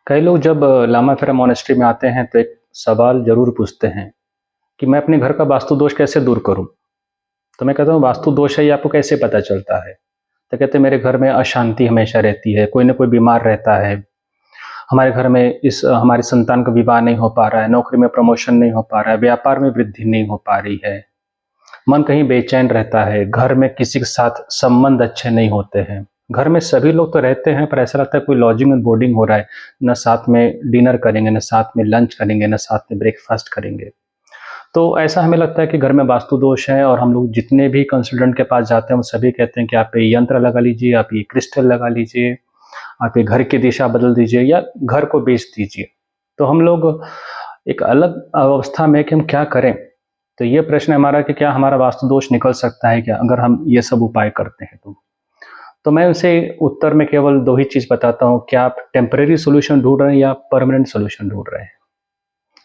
कई लोग जब लामाफेरा मॉनेस्ट्री में आते हैं तो एक सवाल ज़रूर पूछते हैं कि मैं अपने घर का वास्तु दोष कैसे दूर करूं? तो मैं कहता हूँ वास्तु दोष है ये आपको कैसे पता चलता है? तो कहते हैं मेरे घर में अशांति हमेशा रहती है, कोई ना कोई बीमार रहता है, हमारे घर में हमारी संतान का विवाह नहीं हो पा रहा है, नौकरी में प्रमोशन नहीं हो पा रहा है, व्यापार में वृद्धि नहीं हो पा रही है, मन कहीं बेचैन रहता है, घर में किसी के साथ संबंध अच्छे नहीं होते हैं। घर में सभी लोग तो रहते हैं पर ऐसा लगता है कोई लॉजिंग एंड बोर्डिंग हो रहा है, न साथ में डिनर करेंगे, न साथ में लंच करेंगे, न साथ में ब्रेकफास्ट करेंगे। तो ऐसा हमें लगता है कि घर में वास्तु दोष है और हम लोग जितने भी कंसल्टेंट के पास जाते हैं वो सभी कहते हैं कि आप ये यंत्र लगा लीजिए, आप ये क्रिस्टल लगा लीजिए, आप ये घर की दिशा बदल दीजिए या घर को बेच दीजिए। तो हम लोग एक अलग अवस्था में कि हम क्या करें? तो ये प्रश्न है हमारा कि क्या हमारा वास्तु दोष निकल सकता है क्या अगर हम ये सब उपाय करते हैं तो मैं उनसे उत्तर में केवल 2 ही चीज़ बताता हूँ, क्या आप टेम्परेरी सॉल्यूशन ढूँढ रहे हैं या परमानेंट सॉल्यूशन ढूँढ रहे हैं?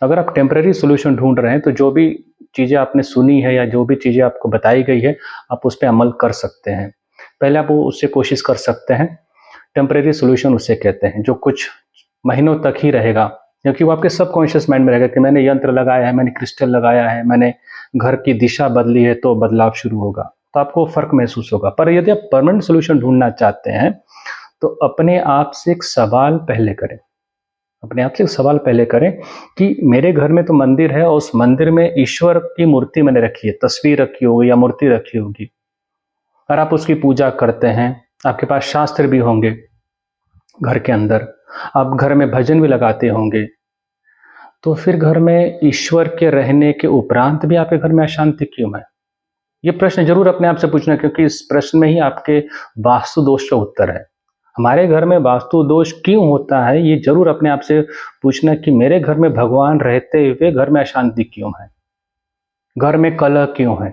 अगर आप टेम्परेरी सॉल्यूशन ढूँढ रहे हैं तो जो भी चीज़ें आपने सुनी है या जो भी चीज़ें आपको बताई गई है, आप उस पे अमल कर सकते हैं। पहले आप वो उससे कोशिश कर सकते हैं। टेम्परेरी सॉल्यूशन उसे कहते हैं, जो कुछ महीनों तक ही रहेगा, क्योंकि वो आपके सबकॉन्शियस माइंड में रहेगा कि मैंने यंत्र लगाया है, मैंने क्रिस्टल लगाया है, मैंने घर की दिशा बदली है तो बदलाव शुरू होगा, तो आपको फ़र्क महसूस होगा। पर यदि आप परमानेंट सॉल्यूशन ढूँढना चाहते हैं, तो अपने आप से एक सवाल पहले करें। अपने आप से एक सवाल पहले करें कि मेरे घर में तो मंदिर है और उस मंदिर में ईश्वर की मूर्ति मैंने रखी है, तस्वीर रखी होगी या मूर्ति रखी होगी और आप उसकी पूजा करते हैं, आपके पास शास्त्र भी होंगे घर के अंदर, आप घर में भजन भी लगाते होंगे, तो फिर घर में ईश्वर के रहने के उपरांत भी आपके घर में अशांति क्यों है? ये प्रश्न ज़रूर अपने आप से पूछना, क्योंकि इस प्रश्न में ही आपके वास्तु दोष का उत्तर है। हमारे घर में वास्तु दोष क्यों होता है, ये ज़रूर अपने आप से पूछना कि मेरे घर में भगवान रहते हुए घर में अशांति क्यों है? घर में कलह क्यों है?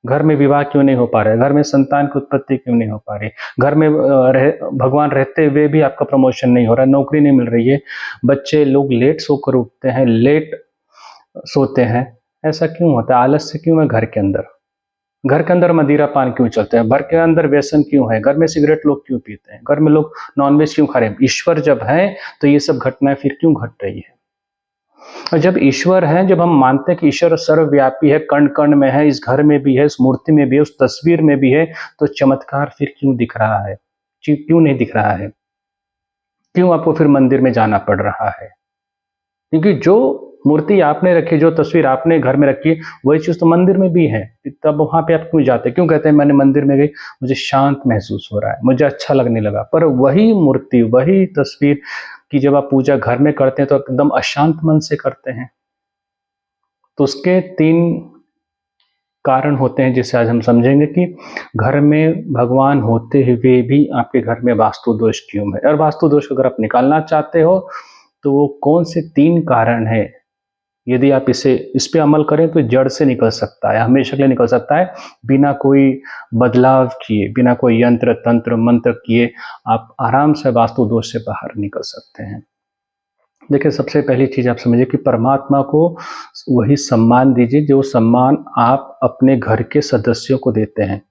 घर में विवाह क्यों नहीं हो पा रहा है? घर में संतान की उत्पत्ति क्यों नहीं हो पा रही? घर में भगवान रहते हुए भी आपका प्रमोशन नहीं हो रहा है, नौकरी नहीं मिल रही है, बच्चे लोग लेट सोकर उठते हैं, लेट सोते हैं, ऐसा क्यों होता है? आलस्य क्यों है घर के अंदर? घर के अंदर मदिरा पान क्यों चलते हैं? घर के अंदर व्यसन क्यों है? घर में सिगरेट लोग क्यों पीते हैं? घर में लोग नॉनवेज क्यों खा रहे हैं? ईश्वर जब है तो ये सब घटनाएं फिर क्यों घट रही है? और जब ईश्वर है, जब हम मानते हैं कि ईश्वर सर्वव्यापी है, कण कण में है, इस घर में भी है, इस मूर्ति में भी है, उस तस्वीर में भी है, तो चमत्कार फिर क्यों दिख रहा है? क्यों नहीं दिख रहा है? क्यों आपको फिर मंदिर में जाना पड़ रहा है? क्योंकि जो मूर्ति आपने रखी, जो तस्वीर आपने घर में रखी है, वही चीज़ तो मंदिर में भी है। तब वहाँ पे आप क्यों जाते हैं? क्यों कहते हैं मैंने मंदिर में गई, मुझे शांत महसूस हो रहा है, मुझे अच्छा लगने लगा। पर वही मूर्ति, वही तस्वीर की जब आप पूजा घर में करते हैं तो एकदम अशांत मन से करते हैं। तो उसके 3 कारण होते हैं जिसे आज हम समझेंगे कि घर में भगवान होते हुए भी आपके घर में वास्तु दोष क्यों है, और वास्तु दोष अगर आप निकालना चाहते हो तो वो कौन से 3 कारण हैं। यदि आप इस पे अमल करें तो जड़ से निकल सकता है, हमेशा के लिए निकल सकता है, बिना कोई बदलाव किए, बिना कोई यंत्र तंत्र मंत्र किए आप आराम से वास्तु दोष से बाहर निकल सकते हैं। देखिए, सबसे पहली चीज़ आप समझिए कि परमात्मा को वही सम्मान दीजिए जो सम्मान आप अपने घर के सदस्यों को देते हैं।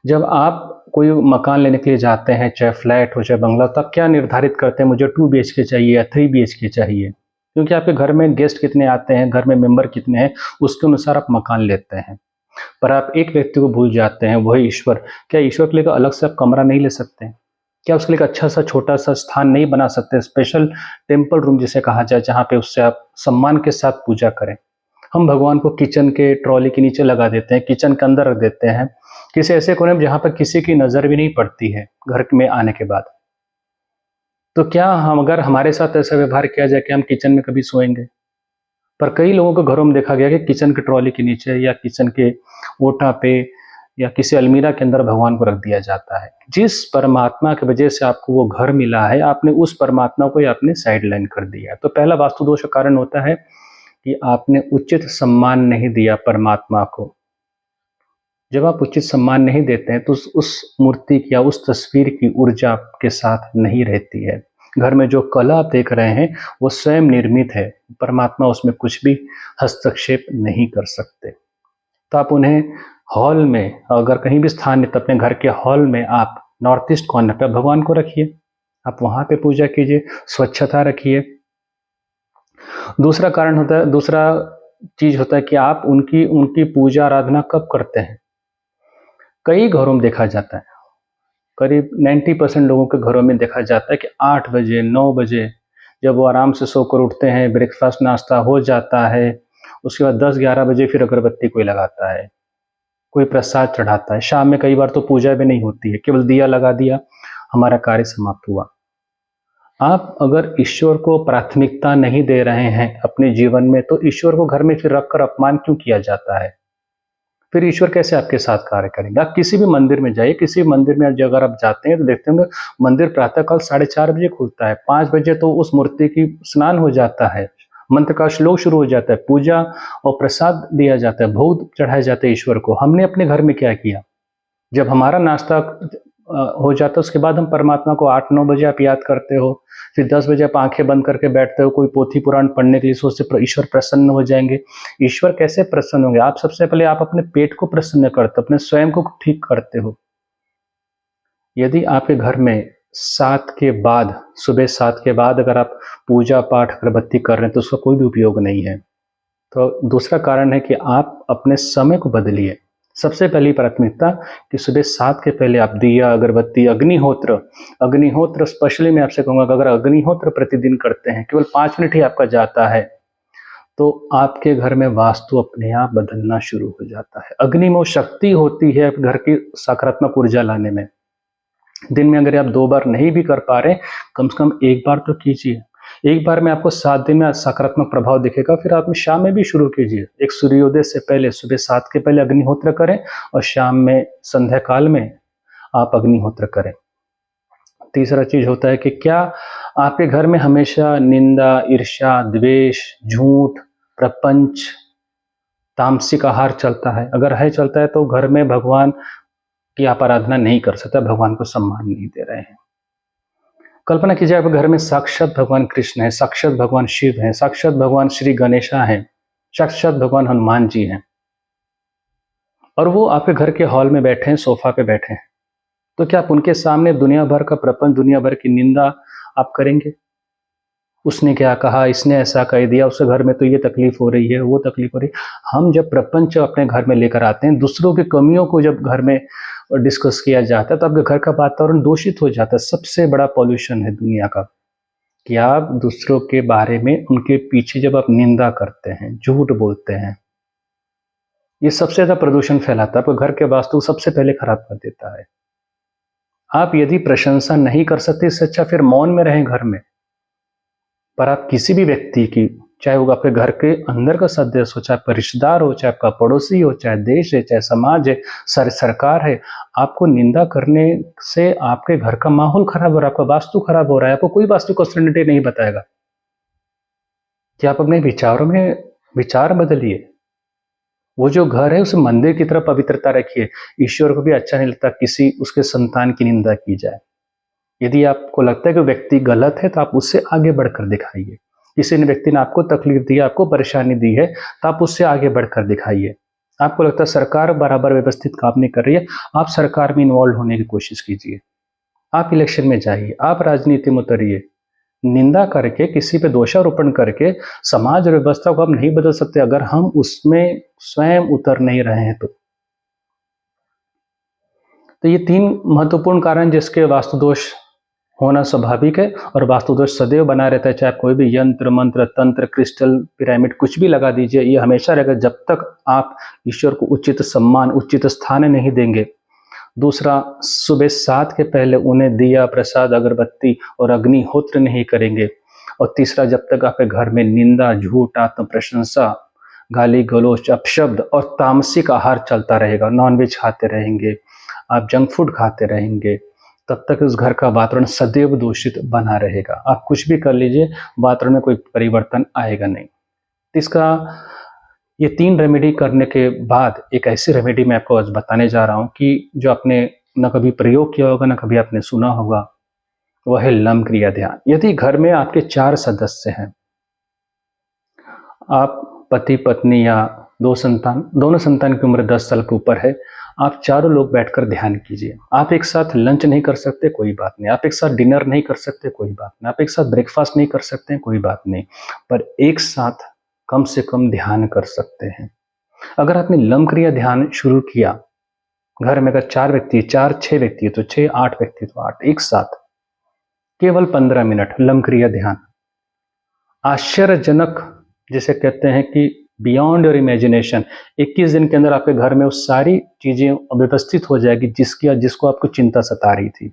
जब आप कोई मकान लेने के लिए जाते हैं, चाहे फ्लैट हो, चाहे बंगला, तब क्या निर्धारित करते हैं मुझे 2 बीएचके चाहिए या 3 बीएचके चाहिए? क्योंकि आपके घर में गेस्ट कितने आते हैं, घर में मेंबर कितने हैं, उसके अनुसार आप मकान लेते हैं। पर आप एक व्यक्ति को भूल जाते हैं, वही ईश्वर। क्या ईश्वर के लिए अलग से आप कमरा नहीं ले सकते हैं? क्या उसके लिए एक अच्छा-सा छोटा-सा स्थान नहीं बना सकते, स्पेशल टेम्पल रूम जिसे कहा जाए, जहाँ पे उससे आप सम्मान के साथ पूजा करें? हम भगवान को किचन के ट्रॉली के नीचे लगा देते हैं, किचन के अंदर रख देते हैं, किसी ऐसे कोने में जहाँ पर किसी की नज़र भी नहीं पड़ती है घर में आने के बाद। तो क्या हम अगर हमारे साथ ऐसा व्यवहार किया जाए कि हम किचन में कभी सोएँगे? पर कई लोगों को घरों में देखा गया कि किचन के ट्रॉली के नीचे या किचन के ओटा पे या किसी अलमीरा के अंदर भगवान को रख दिया जाता है। जिस परमात्मा की वजह से आपको वो घर मिला है, आपने उस परमात्मा को ही आपने साइडलाइन कर दिया। तो पहला वास्तु दोष का कारण होता है कि आपने उचित सम्मान नहीं दिया परमात्मा को। जब आप उचित सम्मान नहीं देते हैं तो उस मूर्ति की या उस तस्वीर की ऊर्जा आपके साथ नहीं रहती है। घर में जो कला आप देख रहे हैं वो स्वयं निर्मित है, परमात्मा उसमें कुछ भी हस्तक्षेप नहीं कर सकते। तो आप उन्हें हॉल में, अगर कहीं भी स्थान है तो अपने घर के हॉल में आप नॉर्थ ईस्ट कॉर्नर पे भगवान को रखिए। आप वहाँ पे पूजा कीजिए, स्वच्छता रखिए। दूसरा चीज़ होता है कि आप उनकी उनकी पूजा आराधना कब करते हैं। कई घरों में देखा जाता है, करीब 90% लोगों के घरों में देखा जाता है कि 8 बजे, 9 बजे जब वो आराम से सोकर उठते हैं, ब्रेकफ़ास्ट नाश्ता हो जाता है, उसके बाद 10-11 बजे फिर अगरबत्ती कोई लगाता है, कोई प्रसाद चढ़ाता है। शाम में कई बार तो पूजा भी नहीं होती है, केवल दिया लगा दिया, हमारा कार्य समाप्त हुआ। आप अगर ईश्वर को प्राथमिकता नहीं दे रहे हैं अपने जीवन में, तो ईश्वर को घर में फिर रखकर अपमान क्यों किया जाता है? फिर ईश्वर कैसे आपके साथ कार्य करेंगे? आप किसी भी मंदिर में जाइए, किसी भी मंदिर में अगर आप जाते हैं तो देखते होंगे मंदिर प्रातःकाल 4:30 बजे खुलता है, 5 बजे तो उस मूर्ति की स्नान हो जाता है, मंत्र का श्लोक शुरू हो जाता है, पूजा और प्रसाद दिया जाता है, भोग चढ़ाए जाते हैं ईश्वर को। हमने अपने घर में क्या किया? जब हमारा नाश्ता हो जाता है उसके बाद हम परमात्मा को 8-9 बजे आप याद करते हो, फिर 10 बजे आप आंखें बंद करके बैठते हो, कोई पोथी पुराण पढ़ने के लिए सोचते ईश्वर प्रसन्न हो जाएंगे। ईश्वर कैसे प्रसन्न होंगे? आप सबसे पहले आप अपने पेट को प्रसन्न करते हो, अपने स्वयं को ठीक करते हो। यदि आपके घर में 7 के बाद, सुबह 7 के बाद अगर आप पूजा पाठ अगरबत्ती कर रहे हैं तो उसका कोई भी उपयोग नहीं है। तो दूसरा कारण है कि आप अपने समय को बदलिए। सबसे पहली प्राथमिकता कि सुबह 7 के पहले आप दिया, अगरबत्ती, अग्निहोत्र स्पेशली मैं आपसे कहूँगा कि अगर अग्निहोत्र प्रतिदिन करते हैं, केवल 5 मिनट ही आपका जाता है, तो आपके घर में वास्तु अपने आप बदलना शुरू हो जाता है। अग्नि में वो शक्ति होती है घर की सकारात्मक ऊर्जा लाने में। दिन में अगर आप 2 बार नहीं भी कर पा रहे, कम से कम 1 बार तो कीजिए। एक बार में आपको 7 दिन में सकारात्मक प्रभाव दिखेगा, फिर आप शाम में भी शुरू कीजिए। एक सूर्योदय से पहले सुबह 7 के पहले अग्निहोत्र करें और शाम में संध्या काल में आप अग्निहोत्र करें। तीसरा चीज़ होता है कि क्या आपके घर में हमेशा निंदा, ईर्ष्या, द्वेष, झूठ, प्रपंच, तामसिक आहार चलता है? अगर है चलता है तो घर में भगवान की आप आराधना नहीं कर सकते, भगवान को सम्मान नहीं दे रहे हैं। कल्पना कीजिए आपके घर में साक्षात भगवान कृष्ण है, साक्षात भगवान शिव हैं, साक्षात भगवान श्री गणेशा हैं, साक्षात भगवान हनुमान जी हैं, और वो आपके घर के हॉल में बैठे हैं, सोफा पे बैठे हैं, तो क्या आप उनके सामने दुनिया भर का प्रपंच, दुनिया भर की निंदा आप करेंगे? उसने क्या कहा, इसने ऐसा कह दिया, उसके घर में तो ये तकलीफ हो रही है, वो तकलीफ हो रही है। हम जब प्रपंच अपने घर में लेकर आते हैं, दूसरों की कमियों को जब घर में डिस्कस किया जाता है, तो आपके घर का वातावरण दूषित हो जाता है। सबसे बड़ा पॉल्यूशन है दुनिया का कि आप दूसरों के बारे में, उनके पीछे जब आप निंदा करते हैं, झूठ बोलते हैं, ये सबसे ज़्यादा प्रदूषण फैलाता है, आपके घर के वास्तु सबसे पहले खराब कर देता है। आप यदि प्रशंसा नहीं कर सकते, इससे अच्छा फिर मौन में रहें घर में। पर आप किसी भी व्यक्ति की, चाहे वो आपके घर के अंदर का सदस्य हो, चाहे आपका रिश्तेदार हो, चाहे आपका पड़ोसी हो, चाहे देश है, चाहे समाज है, सरकार है, आपको निंदा करने से आपके घर का माहौल खराब हो रहा है, आपका वास्तु खराब हो रहा है। आपको कोई वास्तु कंसल्टेंट नहीं बताएगा कि आप अपने विचारों में विचार बदलिए। वो जो घर है उसे मंदिर की तरह पवित्रता रखिए। ईश्वर को भी अच्छा नहीं लगता किसी उसके संतान की निंदा की जाए। यदि आपको लगता है कि व्यक्ति गलत है तो आप उससे आगे बढ़कर दिखाइए। किसी ने व्यक्ति ने आपको तकलीफ दी है, आपको परेशानी दी है, तो आप उससे आगे बढ़कर दिखाइए। आपको लगता है सरकार बराबर व्यवस्थित काम नहीं कर रही है, आप सरकार में इन्वॉल्व होने की कोशिश कीजिए। आप इलेक्शन में जाइए, आप राजनीति में उतरिए। निंदा करके, किसी पे दोषारोपण करके समाज और व्यवस्था को आप नहीं बदल सकते अगर हम उसमें स्वयं उतर नहीं रहे हैं तो ये 3 महत्वपूर्ण कारण जिसके वास्तु दोष होना स्वाभाविक है, और वास्तु दोष सदैव बना रहता है। चाहे आप कोई भी यंत्र, मंत्र, तंत्र, क्रिस्टल, पिरामिड कुछ भी लगा दीजिए, ये हमेशा रहेगा जब तक आप ईश्वर को उचित सम्मान, उचित स्थान नहीं देंगे। दूसरा, सुबह 7 के पहले उन्हें दिया, प्रसाद, अगरबत्ती और अग्निहोत्र नहीं करेंगे। और तीसरा, जब तक आपके घर में निंदा, झूठ, आत्म प्रशंसा, गाली गलौज, अपशब्द और तामसिक आहार चलता रहेगा, नॉनवेज खाते रहेंगे, आप जंक फूड खाते रहेंगे, तब तक उस घर का वातावरण सदैव दूषित बना रहेगा। आप कुछ भी कर लीजिए, वातावरण में कोई परिवर्तन आएगा नहीं। इसका ये 3 रेमेडी करने के बाद एक ऐसी रेमेडी मैं आपको आज बताने जा रहा हूँ कि जो आपने न कभी प्रयोग किया होगा, न कभी आपने सुना होगा, वह है लम क्रिया ध्यान। यदि घर में आपके 4 सदस्य हैं, आप पति पत्नी या 2 संतान, दोनों संतान की उम्र 10 साल के ऊपर है, आप चारों लोग बैठकर ध्यान कीजिए। आप एक साथ लंच नहीं कर सकते, कोई बात नहीं। आप एक साथ डिनर नहीं कर सकते, कोई बात नहीं। आप एक साथ ब्रेकफास्ट नहीं कर सकते, कोई बात नहीं। पर एक साथ कम से कम ध्यान कर सकते हैं। अगर आपने लम क्रिया ध्यान शुरू किया, घर में अगर 4 व्यक्ति, 4 6 व्यक्ति है तो 6, 8 व्यक्ति तो 8, एक साथ केवल 15 मिनट लम क्रिया ध्यान। आश्चर्यजनक, जिसे कहते हैं कि बियॉन्ड योर इमेजिनेशन, 21 दिन के अंदर आपके घर में वो सारी चीजें व्यवस्थित हो जाएगी जिसको आपको चिंता सता रही थी।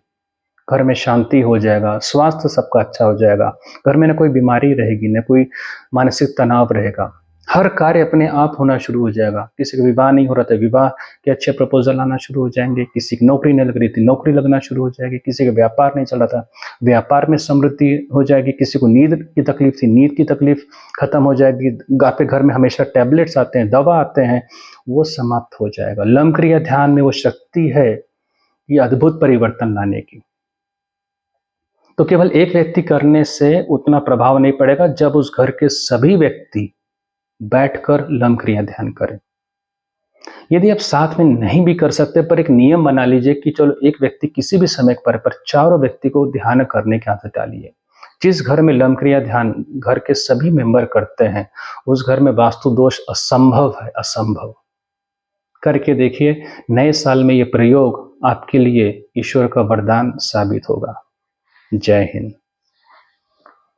घर में शांति हो जाएगा, स्वास्थ्य सबका अच्छा हो जाएगा, घर में ना कोई बीमारी रहेगी, ना कोई मानसिक तनाव रहेगा। हर कार्य अपने आप होना शुरू हो जाएगा। किसी का विवाह नहीं हो रहा था, विवाह के अच्छे प्रपोजल आना शुरू हो जाएंगे। किसी की नौकरी नहीं लग रही थी, नौकरी लगना शुरू हो जाएगी। किसी का व्यापार नहीं चल रहा था, व्यापार में समृद्धि हो जाएगी। किसी को नींद की तकलीफ थी, नींद की तकलीफ खत्म हो जाएगी। आपके घर में हमेशा टैबलेट्स आते हैं, दवा आते हैं, वो समाप्त हो जाएगा। लम क्रिया ध्यान में वो शक्ति है, ये अद्भुत परिवर्तन लाने की। तो केवल एक व्यक्ति करने से उतना प्रभाव नहीं पड़ेगा जब उस घर के सभी व्यक्ति बैठकर लम क्रिया ध्यान करें। यदि आप साथ में नहीं भी कर सकते, पर एक नियम बना लीजिए कि चलो एक व्यक्ति किसी भी समय पर चारों व्यक्ति को ध्यान करने की आदत डालिए। जिस घर में लम क्रिया ध्यान घर के सभी मेंबर करते हैं, उस घर में वास्तु दोष असंभव है, असंभव। करके देखिए, नए साल में ये प्रयोग आपके लिए ईश्वर का वरदान साबित होगा। जय हिंद।